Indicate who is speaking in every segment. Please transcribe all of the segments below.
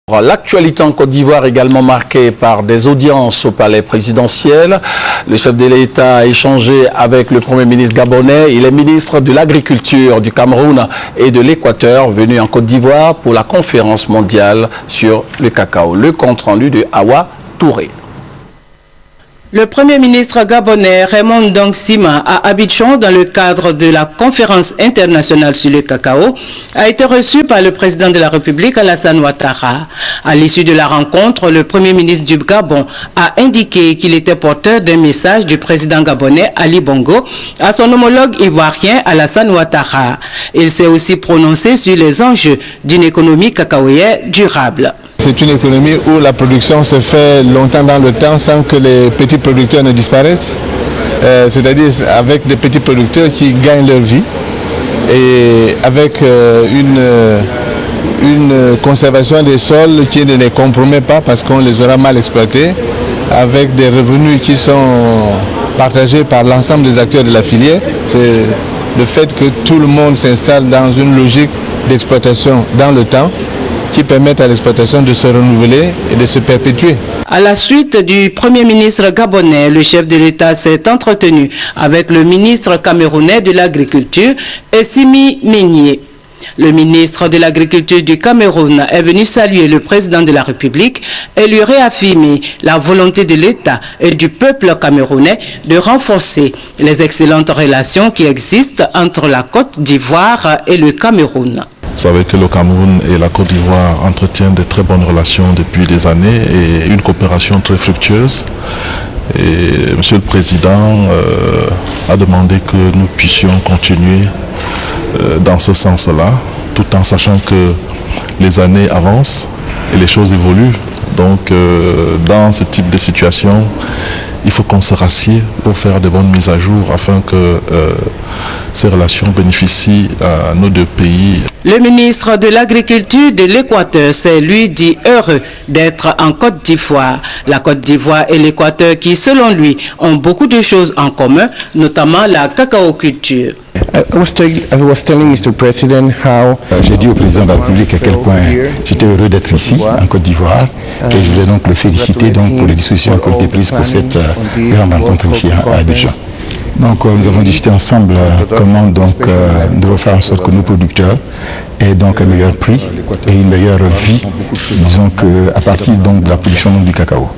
Speaker 1: L'actualité en Côte d'Ivoire également marquée par des audiences au palais présidentiel. Le chef de l'État a échangé avec le Premier ministre gabonais et les ministres de l'Agriculture du Cameroun et de l'Équateur venus en Côte d'Ivoire pour la conférence mondiale sur le cacao. Le compte-rendu de Awa Touré.
Speaker 2: Le Premier ministre gabonais Raymond Ndong Sima à Abidjan dans le cadre de la conférence internationale sur le cacao a été reçu par le président de la République Alassane Ouattara. À l'issue de la rencontre, le Premier ministre du Gabon a indiqué qu'il était porteur d'un message du président gabonais Ali Bongo à son homologue ivoirien Alassane Ouattara. Il s'est aussi prononcé sur les enjeux d'une économie cacaoyère durable.
Speaker 3: C'est une économie où la production se fait longtemps dans le temps sans que les petits producteurs ne disparaissent. C'est-à-dire avec des petits producteurs qui gagnent leur vie et avec une conservation des sols qui ne les compromet pas parce qu'on les aura mal exploités, avec des revenus qui sont partagés par l'ensemble des acteurs de la filière. C'est le fait que tout le monde s'installe dans une logique d'exploitation dans le temps qui permettent à l'exploitation de se renouveler et de se perpétuer.
Speaker 2: À la suite du Premier ministre gabonais, le chef de l'État s'est entretenu avec le ministre camerounais de l'Agriculture, Essimi Meignier. Le ministre de l'Agriculture du Cameroun est venu saluer le président de la République et lui réaffirmer la volonté de l'État et du peuple camerounais de renforcer les excellentes relations qui existent entre la Côte d'Ivoire et le Cameroun.
Speaker 4: Vous savez que le Cameroun et la Côte d'Ivoire entretiennent de très bonnes relations depuis des années et une coopération très fructueuse. Et M. le Président a demandé que nous puissions continuer dans ce sens-là, tout en sachant que les années avancent et les choses évoluent. Donc dans ce type de situation, il faut qu'on se rassied pour faire de bonnes mises à jour afin que ces relations bénéficient à nos deux pays.
Speaker 2: Le ministre de l'Agriculture de l'Équateur s'est lui dit heureux d'être en Côte d'Ivoire. La Côte d'Ivoire et l'Équateur qui, selon lui, ont beaucoup de choses en commun, notamment la cacaoculture.
Speaker 5: J'ai dit au président de la République à quel point j'étais heureux d'être ici, en Côte d'Ivoire, et je voulais donc le féliciter donc, pour les discussions qui ont été prises pour cette grande rencontre ici à Abidjan. Donc nous avons discuté ensemble comment donc nous devons faire en sorte que nos producteurs aient donc un meilleur prix et une meilleure vie, disons qu'à partir donc de la production du cacao.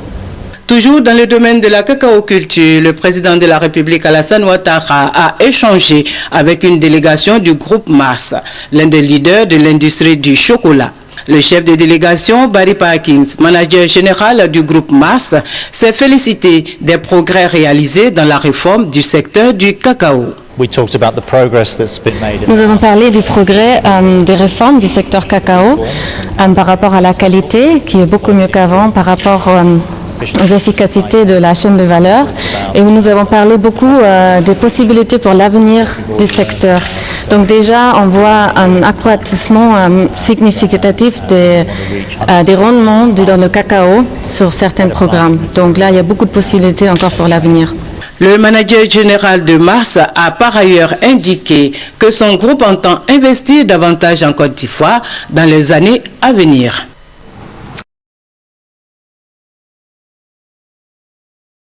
Speaker 2: Toujours dans le domaine de la cacaoculture, le président de la République Alassane Ouattara a échangé avec une délégation du groupe Mars, l'un des leaders de l'industrie du chocolat. Le chef de délégation, Barry Parkins, manager général du groupe Mars, s'est félicité des progrès réalisés dans la réforme du secteur du cacao.
Speaker 6: Nous avons parlé du progrès des réformes du secteur cacao par rapport à la qualité, qui est beaucoup mieux qu'avant, par rapport aux efficacités de la chaîne de valeur, et où nous avons parlé beaucoup des possibilités pour l'avenir du secteur. Donc déjà, on voit un accroissement significatif des rendements dans le cacao sur certains programmes. Donc là, il y a beaucoup de possibilités encore pour l'avenir.
Speaker 2: Le manager général de Mars a par ailleurs indiqué que son groupe entend investir davantage en Côte d'Ivoire dans les années à venir.